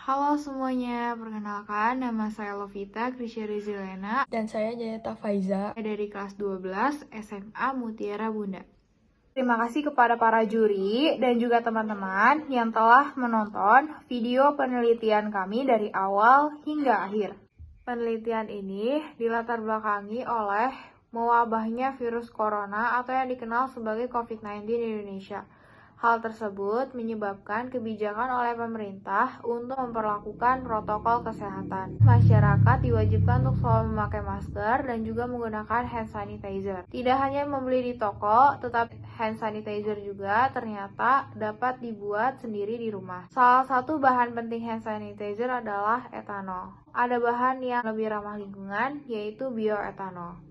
Halo semuanya, perkenalkan nama saya Lovita Krisya Rizilena Dan saya Jayata Faiza dari kelas 12 SMA Mutiara Bunda. Terima kasih kepada para juri dan juga teman-teman yang telah menonton video penelitian kami dari awal hingga akhir. Penelitian ini dilatar belakangi oleh mewabahnya virus corona atau yang dikenal sebagai COVID-19 di Indonesia. Hal tersebut menyebabkan kebijakan oleh pemerintah untuk memperlakukan protokol kesehatan. Masyarakat diwajibkan untuk selalu memakai masker dan juga menggunakan hand sanitizer. Tidak hanya membeli di toko, tetapi hand sanitizer juga ternyata dapat dibuat sendiri di rumah. Salah satu bahan penting hand sanitizer adalah etanol. Ada bahan yang lebih ramah lingkungan, yaitu bioetanol.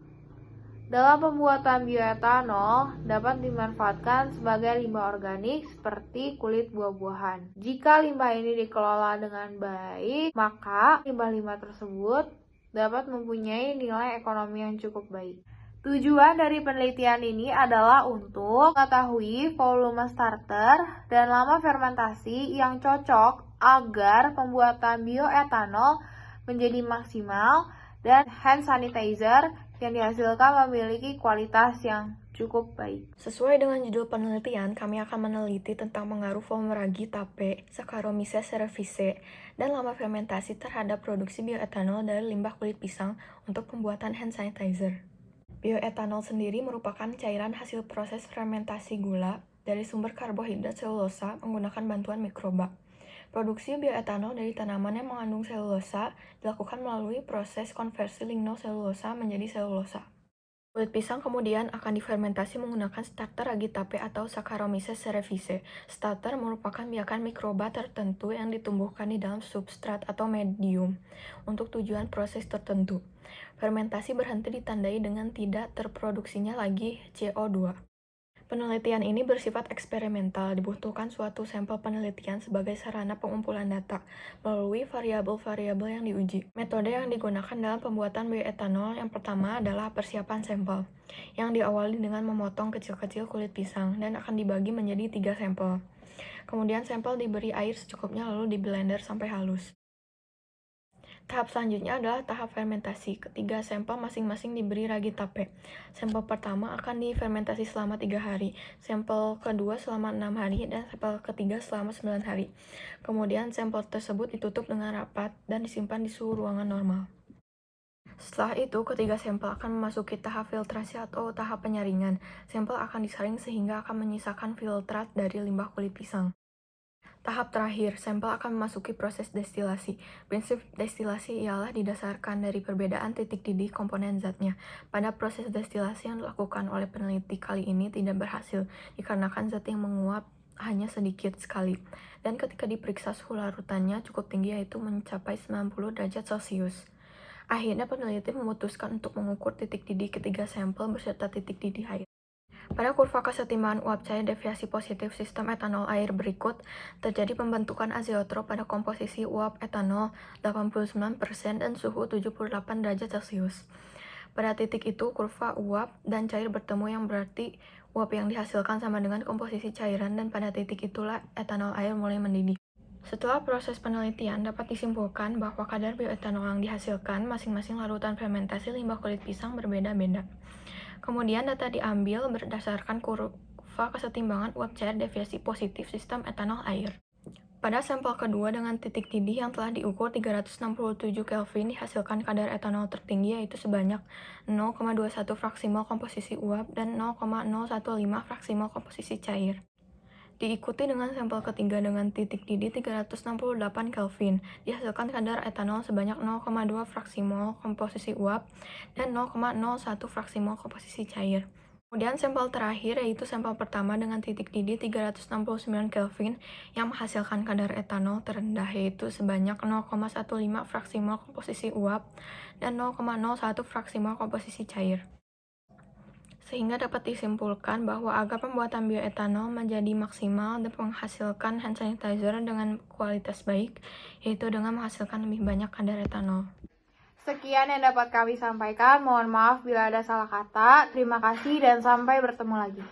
Dalam pembuatan bioetanol dapat dimanfaatkan sebagai limbah organik seperti kulit buah-buahan. Jika limbah ini dikelola dengan baik, maka limbah-limbah tersebut dapat mempunyai nilai ekonomi yang cukup baik. Tujuan dari penelitian ini adalah untuk mengetahui volume starter dan lama fermentasi yang cocok agar pembuatan bioetanol menjadi maksimal dan hand sanitizer yang dihasilkan memiliki kualitas yang cukup baik. Sesuai dengan judul penelitian, kami akan meneliti tentang pengaruh foam ragi tape, Saccharomyces cerevisiae, dan lama fermentasi terhadap produksi bioetanol dari limbah kulit pisang untuk pembuatan hand sanitizer. Bioetanol sendiri merupakan cairan hasil proses fermentasi gula dari sumber karbohidrat selulosa menggunakan bantuan mikroba. Produksi bioetanol dari tanaman yang mengandung selulosa dilakukan melalui proses konversi lignoselulosa menjadi selulosa. Kulit pisang kemudian akan difermentasi menggunakan starter ragi tape atau Saccharomyces cerevisiae. Starter merupakan biakan mikroba tertentu yang ditumbuhkan di dalam substrat atau medium untuk tujuan proses tertentu. Fermentasi berhenti ditandai dengan tidak terproduksinya lagi CO2. Penelitian ini bersifat eksperimental, dibutuhkan suatu sampel penelitian sebagai sarana pengumpulan data melalui variabel-variabel yang diuji. Metode yang digunakan dalam pembuatan bioetanol yang pertama adalah persiapan sampel, yang diawali dengan memotong kecil-kecil kulit pisang dan akan dibagi menjadi 3 sampel. Kemudian sampel diberi air secukupnya lalu di blender sampai halus. Tahap selanjutnya adalah tahap fermentasi. Ketiga sampel masing-masing diberi ragi tape. Sampel pertama akan difermentasi selama 3 hari, sampel kedua selama 6 hari, dan sampel ketiga selama 9 hari. Kemudian sampel tersebut ditutup dengan rapat dan disimpan di suhu ruangan normal. Setelah itu, ketiga sampel akan memasuki tahap filtrasi atau tahap penyaringan. Sampel akan disaring sehingga akan menyisakan filtrat dari limbah kulit pisang. Tahap terakhir, sampel akan memasuki proses destilasi. Prinsip destilasi ialah didasarkan dari perbedaan titik didih komponen zatnya. Pada proses destilasi yang dilakukan oleh peneliti kali ini tidak berhasil, dikarenakan zat yang menguap hanya sedikit sekali. Dan ketika diperiksa suhu larutannya cukup tinggi yaitu mencapai 90 derajat Celcius. Akhirnya peneliti memutuskan untuk mengukur titik didih ketiga sampel beserta titik didih air. Pada kurva kesetimbangan uap cair deviasi positif sistem etanol air berikut, terjadi pembentukan azeotrop pada komposisi uap etanol 89% dan suhu 78 derajat Celcius. Pada titik itu, kurva uap dan cair bertemu yang berarti uap yang dihasilkan sama dengan komposisi cairan dan pada titik itulah etanol air mulai mendidih. Setelah proses penelitian, dapat disimpulkan bahwa kadar bioetanol yang dihasilkan masing-masing larutan fermentasi limbah kulit pisang berbeda-beda. Kemudian data diambil berdasarkan kurva kesetimbangan uap cair deviasi positif sistem etanol air. Pada sampel kedua dengan titik didih yang telah diukur 367 Kelvin dihasilkan kadar etanol tertinggi yaitu sebanyak 0,21 fraksi mol komposisi uap dan 0,015 fraksi mol komposisi cair. Diikuti dengan sampel ketiga dengan titik didih 368 Kelvin, dihasilkan kadar etanol sebanyak 0,2 fraksi mol komposisi uap dan 0,01 fraksi mol komposisi cair. Kemudian sampel terakhir yaitu sampel pertama dengan titik didih 369 Kelvin yang menghasilkan kadar etanol terendah yaitu sebanyak 0,15 fraksi mol komposisi uap dan 0,01 fraksi mol komposisi cair. Sehingga dapat disimpulkan bahwa agar pembuatan bioetanol menjadi maksimal dan menghasilkan hand sanitizer dengan kualitas baik, yaitu dengan menghasilkan lebih banyak kadar etanol. Sekian yang dapat kami sampaikan. Mohon maaf bila ada salah kata. Terima kasih dan sampai bertemu lagi.